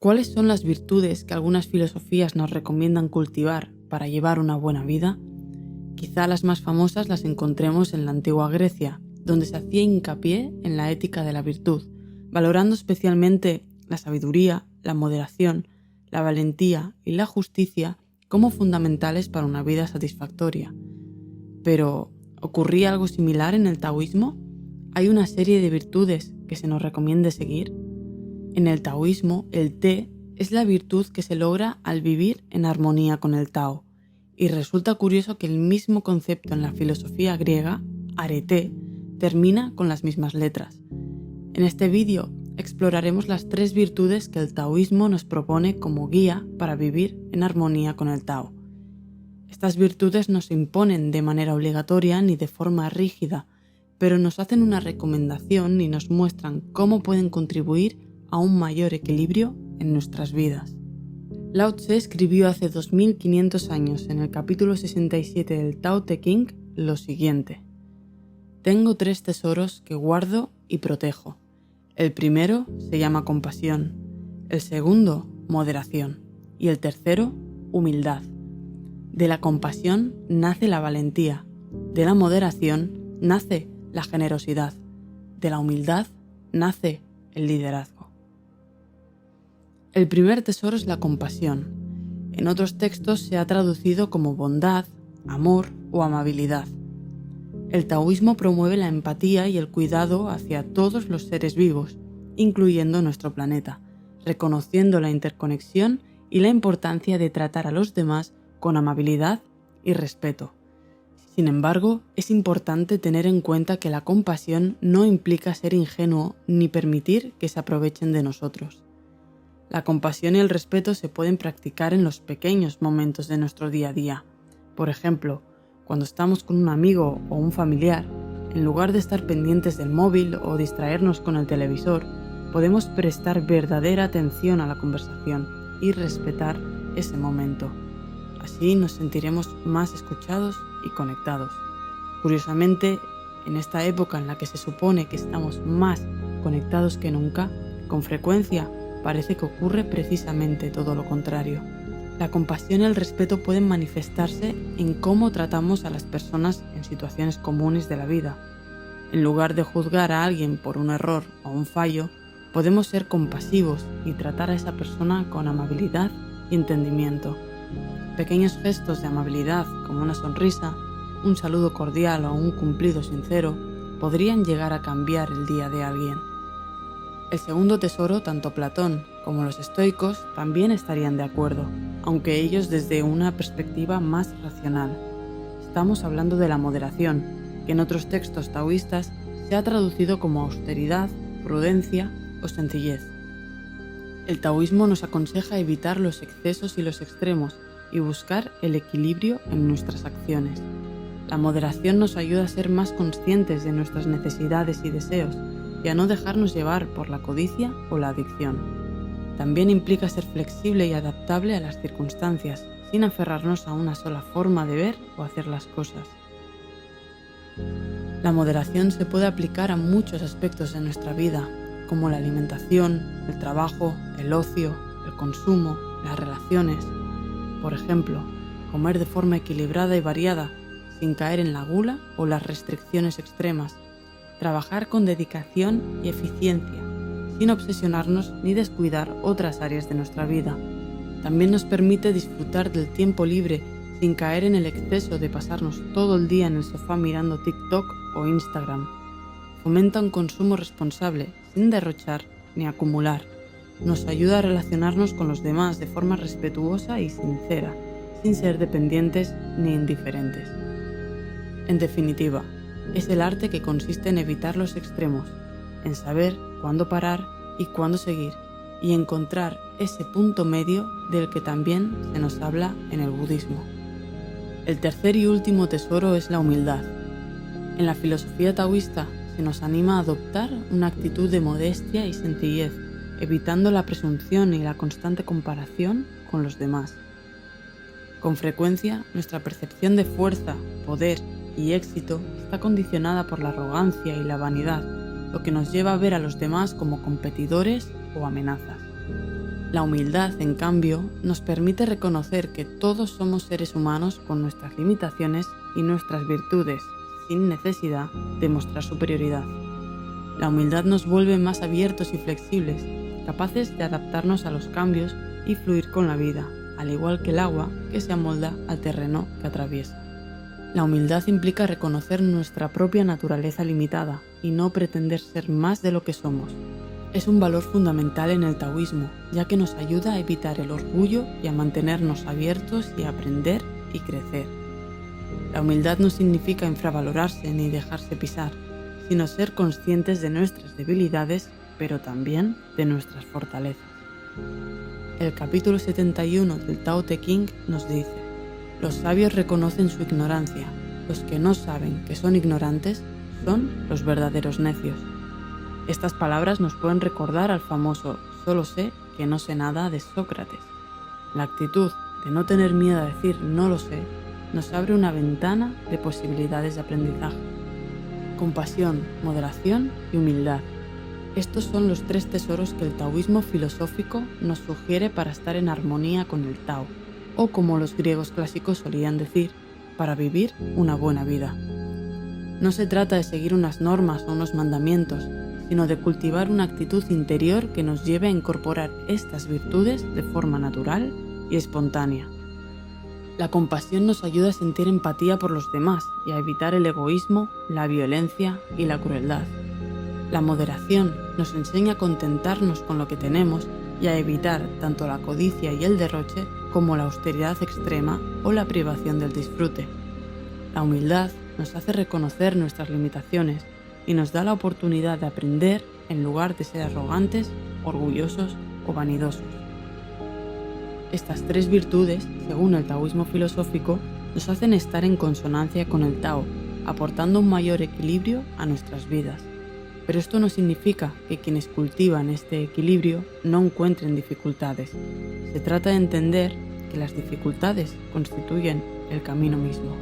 ¿Cuáles son las virtudes que algunas filosofías nos recomiendan cultivar para llevar una buena vida? Quizá las más famosas las encontremos en la antigua Grecia, donde se hacía hincapié en la ética de la virtud, valorando especialmente la sabiduría, la moderación, la valentía y la justicia como fundamentales para una vida satisfactoria. Pero, ¿ocurría algo similar en el taoísmo? ¿Hay una serie de virtudes que se nos recomiende seguir? En el taoísmo, el Te es la virtud que se logra al vivir en armonía con el Tao, y resulta curioso que el mismo concepto en la filosofía griega, arete, termina con las mismas letras. En este vídeo exploraremos las 3 virtudes que el taoísmo nos propone como guía para vivir en armonía con el Tao. Estas virtudes no se imponen de manera obligatoria ni de forma rígida, pero nos hacen una recomendación y nos muestran cómo pueden contribuir a un mayor equilibrio en nuestras vidas. Lao Tse escribió hace 2500 años en el capítulo 67 del Tao Te Ching lo siguiente: Tengo 3 tesoros que guardo y protejo. El primero se llama compasión, el segundo, moderación, y el tercero, humildad. De la compasión nace la valentía, de la moderación nace la generosidad, de la humildad nace el liderazgo. El primer tesoro es la compasión. En otros textos se ha traducido como bondad, amor o amabilidad. El taoísmo promueve la empatía y el cuidado hacia todos los seres vivos, incluyendo nuestro planeta, reconociendo la interconexión y la importancia de tratar a los demás con amabilidad y respeto. Sin embargo, es importante tener en cuenta que la compasión no implica ser ingenuo ni permitir que se aprovechen de nosotros. La compasión y el respeto se pueden practicar en los pequeños momentos de nuestro día a día. Por ejemplo, cuando estamos con un amigo o un familiar, en lugar de estar pendientes del móvil o distraernos con el televisor, podemos prestar verdadera atención a la conversación y respetar ese momento. Así nos sentiremos más escuchados y conectados. Curiosamente, en esta época en la que se supone que estamos más conectados que nunca, con frecuencia parece que ocurre precisamente todo lo contrario. La compasión y el respeto pueden manifestarse en cómo tratamos a las personas en situaciones comunes de la vida. En lugar de juzgar a alguien por un error o un fallo, podemos ser compasivos y tratar a esa persona con amabilidad y entendimiento. Pequeños gestos de amabilidad, como una sonrisa, un saludo cordial o un cumplido sincero, podrían llegar a cambiar el día de alguien. El segundo tesoro, tanto Platón como los estoicos también estarían de acuerdo, aunque ellos desde una perspectiva más racional. Estamos hablando de la moderación, que en otros textos taoístas se ha traducido como austeridad, prudencia o sencillez. El taoísmo nos aconseja evitar los excesos y los extremos y buscar el equilibrio en nuestras acciones. La moderación nos ayuda a ser más conscientes de nuestras necesidades y deseos, y a no dejarnos llevar por la codicia o la adicción. También implica ser flexible y adaptable a las circunstancias, sin aferrarnos a una sola forma de ver o hacer las cosas. La moderación se puede aplicar a muchos aspectos de nuestra vida, como la alimentación, el trabajo, el ocio, el consumo, las relaciones. Por ejemplo, comer de forma equilibrada y variada, sin caer en la gula o las restricciones extremas. Trabajar con dedicación y eficiencia, sin obsesionarnos ni descuidar otras áreas de nuestra vida. También nos permite disfrutar del tiempo libre sin caer en el exceso de pasarnos todo el día en el sofá mirando TikTok o Instagram. Fomenta un consumo responsable, sin derrochar ni acumular. Nos ayuda a relacionarnos con los demás de forma respetuosa y sincera, sin ser dependientes ni indiferentes. En definitiva, es el arte que consiste en evitar los extremos, en saber cuándo parar y cuándo seguir, y encontrar ese punto medio del que también se nos habla en el budismo. El tercer y último tesoro es la humildad. En la filosofía taoísta se nos anima a adoptar una actitud de modestia y sencillez, evitando la presunción y la constante comparación con los demás. Con frecuencia, nuestra percepción de fuerza, poder y éxito está condicionada por la arrogancia y la vanidad, lo que nos lleva a ver a los demás como competidores o amenazas. La humildad, en cambio, nos permite reconocer que todos somos seres humanos con nuestras limitaciones y nuestras virtudes, sin necesidad de mostrar superioridad. La humildad nos vuelve más abiertos y flexibles, capaces de adaptarnos a los cambios y fluir con la vida, al igual que el agua que se amolda al terreno que atraviesa. La humildad implica reconocer nuestra propia naturaleza limitada y no pretender ser más de lo que somos. Es un valor fundamental en el taoísmo, ya que nos ayuda a evitar el orgullo y a mantenernos abiertos y a aprender y crecer. La humildad no significa infravalorarse ni dejarse pisar, sino ser conscientes de nuestras debilidades, pero también de nuestras fortalezas. El capítulo 71 del Tao Te Ching nos dice: los sabios reconocen su ignorancia, los que no saben que son ignorantes son los verdaderos necios. Estas palabras nos pueden recordar al famoso «solo sé que no sé nada» de Sócrates. La actitud de no tener miedo a decir «no lo sé» nos abre una ventana de posibilidades de aprendizaje. Compasión, moderación y humildad. Estos son los tres tesoros que el taoísmo filosófico nos sugiere para estar en armonía con el Tao, o como los griegos clásicos solían decir, para vivir una buena vida. No se trata de seguir unas normas o unos mandamientos, sino de cultivar una actitud interior que nos lleve a incorporar estas virtudes de forma natural y espontánea. La compasión nos ayuda a sentir empatía por los demás y a evitar el egoísmo, la violencia y la crueldad. La moderación nos enseña a contentarnos con lo que tenemos y a evitar tanto la codicia y el derroche como la austeridad extrema o la privación del disfrute. La humildad nos hace reconocer nuestras limitaciones y nos da la oportunidad de aprender en lugar de ser arrogantes, orgullosos o vanidosos. Estas tres virtudes, según el taoísmo filosófico, nos hacen estar en consonancia con el Tao, aportando un mayor equilibrio a nuestras vidas. Pero esto no significa que quienes cultivan este equilibrio no encuentren dificultades. Se trata de entender que las dificultades constituyen el camino mismo.